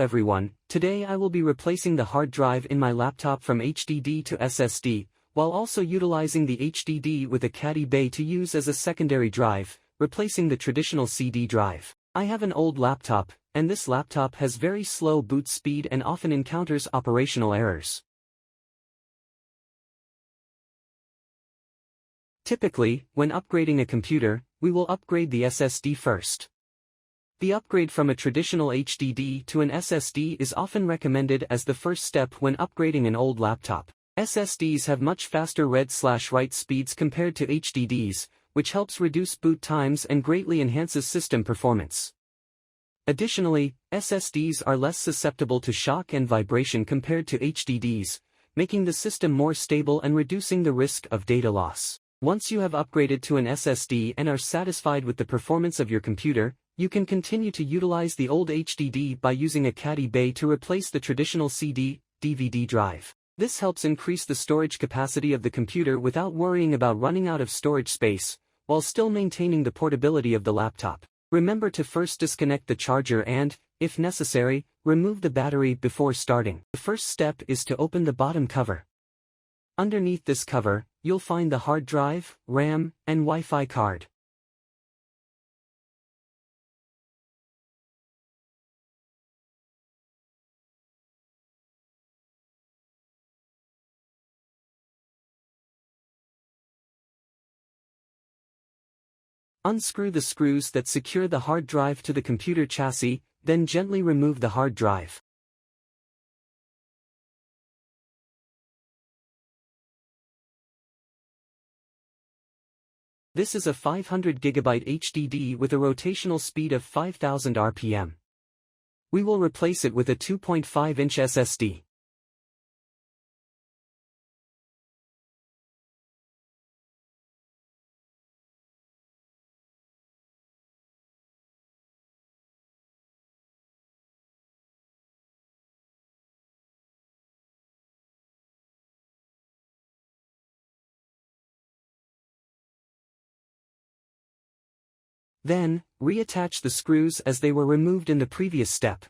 everyone, today I will be replacing the hard drive in my laptop from HDD to SSD, while also utilizing the HDD with a caddy bay to use as a secondary drive, replacing the traditional CD drive. I have an old laptop, and this laptop has very slow boot speed and often encounters operational errors. Typically, when upgrading a computer, we will upgrade the SSD first. The upgrade from a traditional HDD to an SSD is often recommended as the first step when upgrading an old laptop. SSDs have much faster read/write speeds compared to HDDs, which helps reduce boot times and greatly enhances system performance. Additionally, SSDs are less susceptible to shock and vibration compared to HDDs, making the system more stable and reducing the risk of data loss. Once you have upgraded to an SSD and are satisfied with the performance of your computer, you can continue to utilize the old HDD by using a caddy bay to replace the traditional CD/DVD drive. This helps increase the storage capacity of the computer without worrying about running out of storage space, while still maintaining the portability of the laptop. Remember to first disconnect the charger and, if necessary, remove the battery before starting. The first step is to open the bottom cover. Underneath this cover, you'll find the hard drive, RAM, and Wi-Fi card. Unscrew the screws that secure the hard drive to the computer chassis, then gently remove the hard drive. This is a 500 GB HDD with a rotational speed of 5000 RPM. We will replace it with a 2.5-inch SSD. Then, reattach the screws as they were removed in the previous step.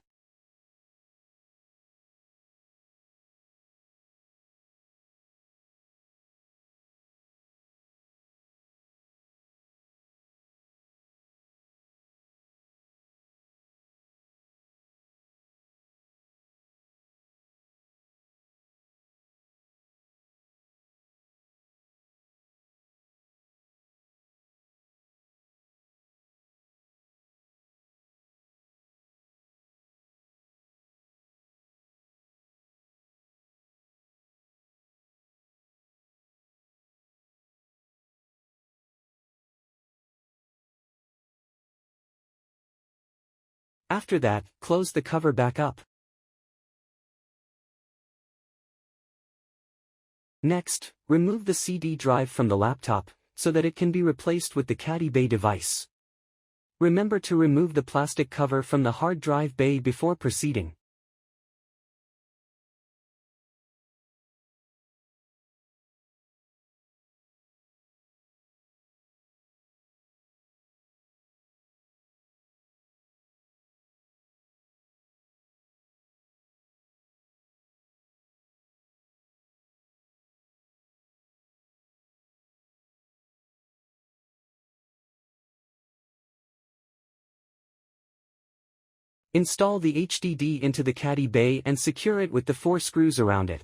After that, close the cover back up. Next, remove the CD drive from the laptop, so that it can be replaced with the caddy bay device. Remember to remove the plastic cover from the hard drive bay before proceeding. Install the HDD into the caddy bay and secure it with the 4 screws around it.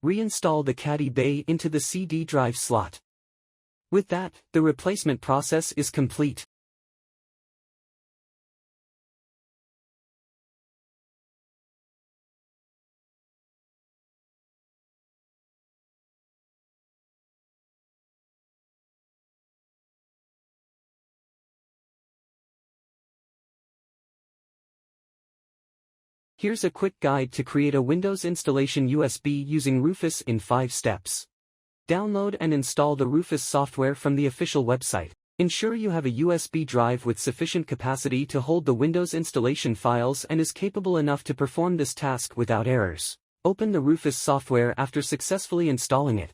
Reinstall the caddy bay into the CD drive slot. With that, the replacement process is complete. Here's a quick guide to create a Windows installation USB using Rufus in 5 steps. Download and install the Rufus software from the official website. Ensure you have a USB drive with sufficient capacity to hold the Windows installation files and is capable enough to perform this task without errors. Open the Rufus software after successfully installing it.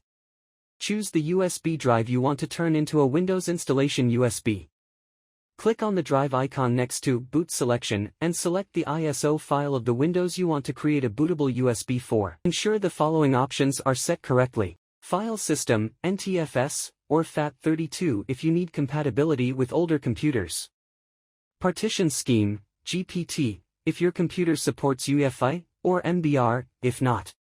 Choose the USB drive you want to turn into a Windows installation USB. Click on the drive icon next to Boot Selection and select the ISO file of the Windows you want to create a bootable USB for. Ensure the following options are set correctly. File system, NTFS, or FAT32 if you need compatibility with older computers. Partition scheme, GPT, if your computer supports UEFI, or MBR, if not.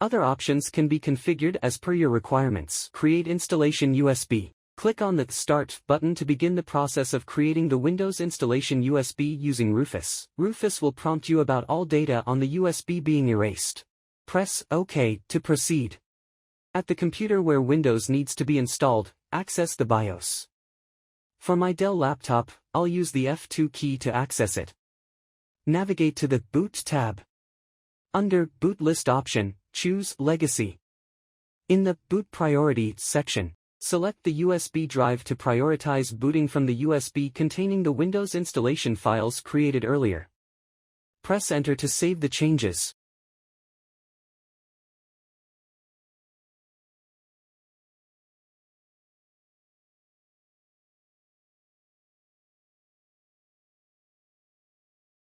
Other options can be configured as per your requirements. Create installation USB. Click on the Start button to begin the process of creating the Windows installation USB using Rufus. Rufus will prompt you about all data on the USB being erased. Press OK to proceed. At the computer where Windows needs to be installed, access the BIOS. For my Dell laptop, I'll use the F2 key to access it. Navigate to the Boot tab. Under Boot List option, choose Legacy. In the Boot Priority section, select the USB drive to prioritize booting from the USB containing the Windows installation files created earlier. Press Enter to save the changes.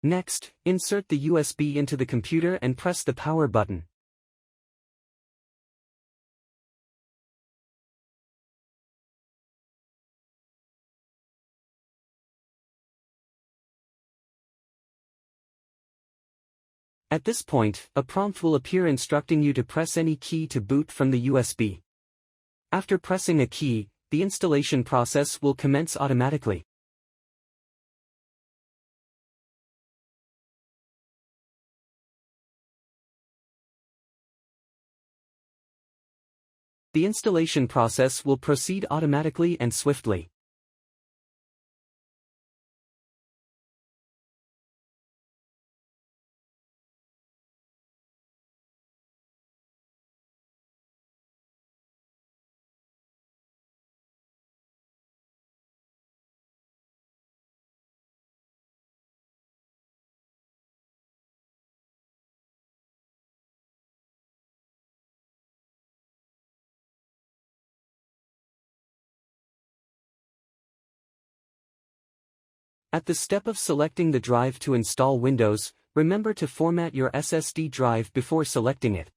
Next, insert the USB into the computer and press the power button. At this point, a prompt will appear instructing you to press any key to boot from the USB. After pressing a key, the installation process will commence automatically. The installation process will proceed automatically and swiftly. At the step of selecting the drive to install Windows, remember to format your SSD drive before selecting it.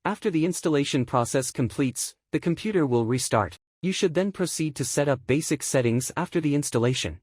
After the installation process completes, the computer will restart. You should then proceed to set up basic settings after the installation.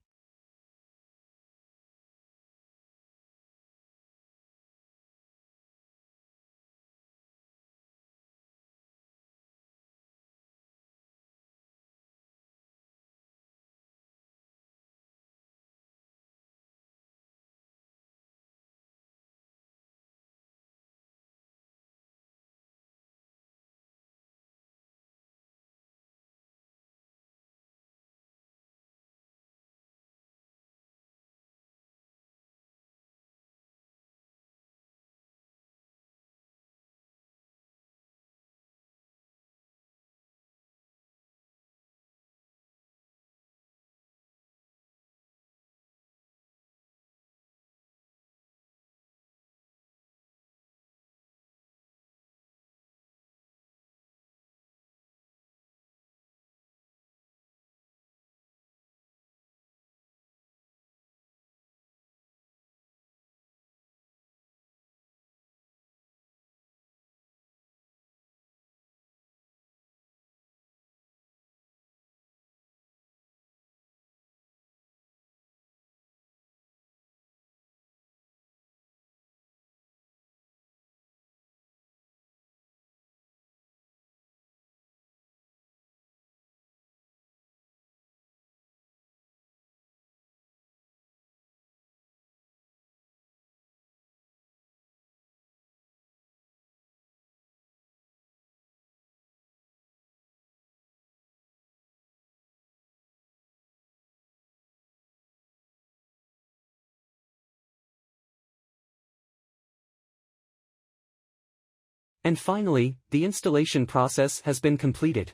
And finally, the installation process has been completed.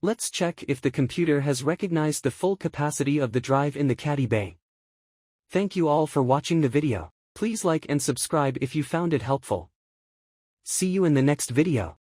Let's check if the computer has recognized the full capacity of the drive in the caddy bay. Thank you all for watching the video. Please like and subscribe if you found it helpful. See you in the next video.